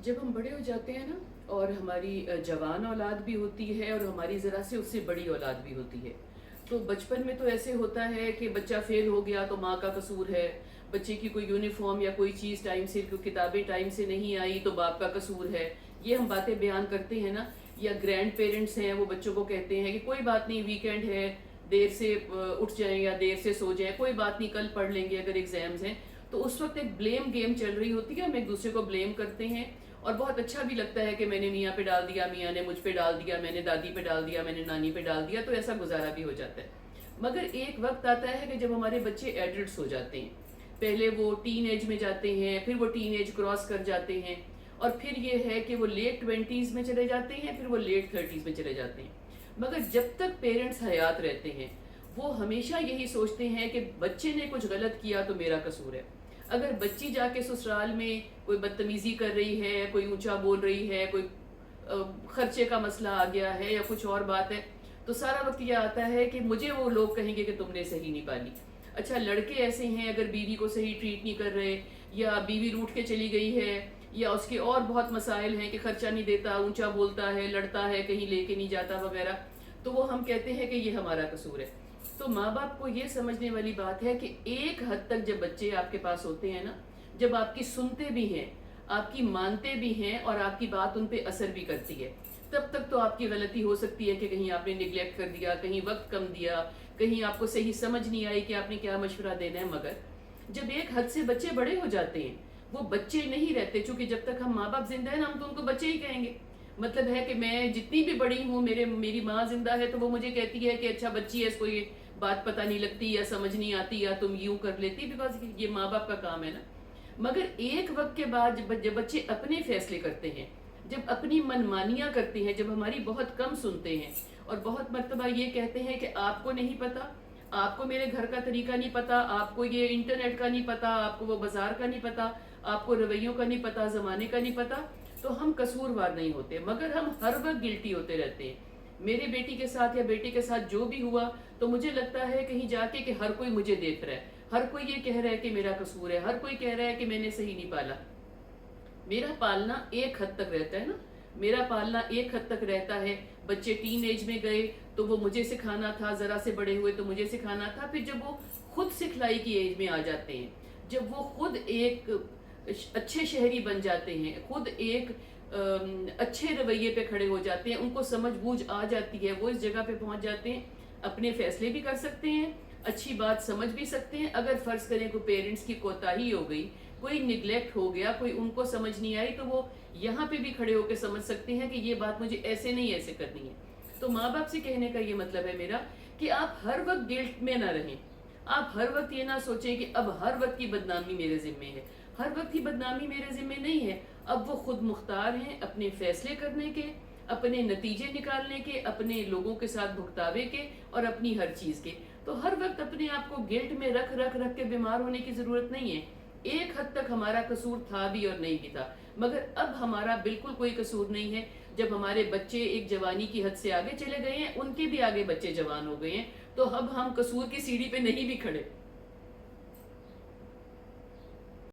جب ہم بڑے ہو جاتے ہیں نا، اور ہماری جوان اولاد بھی ہوتی ہے اور ہماری ذرا سے اس سے بڑی اولاد بھی ہوتی ہے، تو بچپن میں تو ایسے ہوتا ہے کہ بچہ فیل ہو گیا تو ماں کا قصور ہے، بچے کی کوئی یونیفارم یا کوئی چیز ٹائم سے، کوئی کتابیں ٹائم سے نہیں آئی تو باپ کا قصور ہے. یہ ہم باتیں بیان کرتے ہیں نا. یا گرینڈ پیرنٹس ہیں، وہ بچوں کو کہتے ہیں کہ کوئی بات نہیں، ویکینڈ ہے، دیر سے اٹھ جائیں یا دیر سے سو جائیں، کوئی بات نہیں، کل پڑھ لیں گے اگر ایگزامز ہیں. تو اس وقت ایک بلیم گیم چل رہی ہوتی ہے، ہم ایک دوسرے کو بلیم کرتے ہیں. اور بہت اچھا بھی لگتا ہے کہ میں نے میاں پہ ڈال دیا، میاں نے مجھ پہ ڈال دیا، میں نے دادی پہ ڈال دیا، میں نے نانی پہ ڈال دیا، تو ایسا گزارا بھی ہو جاتا ہے. مگر ایک وقت آتا ہے کہ جب ہمارے بچے ایڈلٹس ہو جاتے ہیں. پہلے وہ ٹین ایج میں جاتے ہیں، پھر وہ ٹین ایج کراس کر جاتے ہیں، اور پھر یہ ہے کہ وہ لیٹ ٹوینٹیز میں چلے جاتے ہیں، پھر وہ لیٹ تھرٹیز میں چلے جاتے ہیں. مگر جب تک پیرنٹس حیات رہتے ہیں، وہ ہمیشہ یہی سوچتے ہیں کہ بچے نے کچھ غلط کیا تو میرا قصور ہے. اگر بچی جا کے سسرال میں کوئی بدتمیزی کر رہی ہے، کوئی اونچا بول رہی ہے، کوئی خرچے کا مسئلہ آ گیا ہے یا کچھ اور بات ہے، تو سارا وقت یہ آتا ہے کہ مجھے وہ لوگ کہیں گے کہ تم نے صحیح نہیں پالی. اچھا، لڑکے ایسے ہیں اگر بیوی کو صحیح ٹریٹ نہیں کر رہے، یا بیوی روٹھ کے چلی گئی ہے، یا اس کے اور بہت مسائل ہیں کہ خرچہ نہیں دیتا، اونچا بولتا ہے، لڑتا ہے، کہیں لے کے نہیں جاتا وغیرہ، تو وہ ہم کہتے ہیں کہ یہ ہمارا قصور ہے. تو ماں باپ کو یہ سمجھنے والی بات ہے کہ ایک حد تک جب بچے آپ کے پاس ہوتے ہیں نا، جب آپ کی سنتے بھی ہیں، آپ کی مانتے بھی ہیں، اور آپ کی بات ان پہ اثر بھی کرتی ہے، تب تک تو آپ کی غلطی ہو سکتی ہے کہ کہیں آپ نے نگلیکٹ کر دیا، کہیں وقت کم دیا، کہیں آپ کو صحیح سمجھ نہیں آئی کہ آپ نے کیا مشورہ دینا ہے. مگر جب ایک حد سے بچے بڑے ہو جاتے ہیں، وہ بچے نہیں رہتے، چونکہ جب تک ہم ماں باپ زندہ ہیں نا، ہم تو ان کو بچے ہی کہیں گے. مطلب ہے کہ میں جتنی بھی بڑی ہوں، میری ماں زندہ ہے تو وہ مجھے کہتی ہے کہ اچھا بچی ہے، اس کو یہ بات پتہ نہیں لگتی یا سمجھ نہیں آتی یا تم یوں کر لیتی، بیکاز یہ ماں باپ کا کام ہے نا. مگر ایک وقت کے بعد جب بچے اپنے فیصلے کرتے ہیں، جب اپنی منمانیاں کرتے ہیں، جب ہماری بہت کم سنتے ہیں، اور بہت مرتبہ یہ کہتے ہیں کہ آپ کو نہیں پتا، آپ کو میرے گھر کا طریقہ نہیں پتا، آپ کو یہ انٹرنیٹ کا نہیں پتا، آپ کو وہ بازار کا نہیں پتا، آپ کو رویوں کا نہیں پتا، زمانے کا نہیں پتا، تو ہم قصوروار نہیں ہوتے، مگر ہم ہر وقت گلٹی ہوتے رہتے ہیں. میرے بیٹی کے ساتھ یا بیٹے کے ساتھ جو بھی ہوا، تو مجھے لگتا ہے کہیں جا کے کہ ہر کوئی مجھے دیکھ رہا ہے، ہر کوئی یہ کہہ رہا ہے کہ میرا قصور ہے، ہر کوئی کہہ رہا ہے کہ میں نے صحیح نہیں پالا. میرا پالنا ایک حد تک رہتا ہے نا، میرا پالنا ایک حد تک رہتا ہے. بچے ٹین ایج میں گئے تو وہ مجھے سکھانا تھا، ذرا سے بڑے ہوئے تو مجھے سکھانا تھا. پھر جب وہ خود سکھلائی کی ایج میں آ جاتے ہیں، جب وہ خود ایک اچھے شہری بن جاتے ہیں، خود ایک اچھے رویے پہ کھڑے ہو جاتے ہیں، ان کو سمجھ بوجھ آ جاتی ہے، وہ اس جگہ پہ پہنچ جاتے ہیں، اپنے فیصلے بھی کر سکتے ہیں، اچھی بات سمجھ بھی سکتے ہیں. اگر فرض کریں کوئی پیرنٹس کی کوتاہی ہو گئی، کوئی نگلیکٹ ہو گیا، کوئی ان کو سمجھ نہیں آئی، تو وہ یہاں پہ بھی کھڑے ہو کے سمجھ سکتے ہیں کہ یہ بات مجھے ایسے نہیں ایسے کرنی ہے. تو ماں باپ سے کہنے کا یہ مطلب ہے میرا کہ آپ ہر وقت گلٹ میں نہ رہیں. آپ ہر وقت یہ نہ سوچیں کہ اب ہر وقت کی بدنامی میرے ذمے ہے. ہر وقت کی بدنامی میرے ذمے نہیں ہے. اب وہ خود مختار ہیں اپنے فیصلے کرنے کے، اپنے نتیجے نکالنے کے، اپنے لوگوں کے ساتھ بھگتاوے کے، اور اپنی ہر چیز کے. تو ہر وقت اپنے آپ کو گلٹ میں رکھ کے بیمار ہونے کی ضرورت نہیں ہے. ایک حد تک ہمارا قصور تھا بھی اور نہیں بھی تھا، مگر اب ہمارا بالکل کوئی قصور نہیں ہے. جب ہمارے بچے ایک جوانی کی حد سے آگے چلے گئے ہیں، ان کے بھی آگے بچے جوان ہو گئے ہیں، تو اب ہم قصور کی سیڑھی پہ نہیں بھی کھڑے.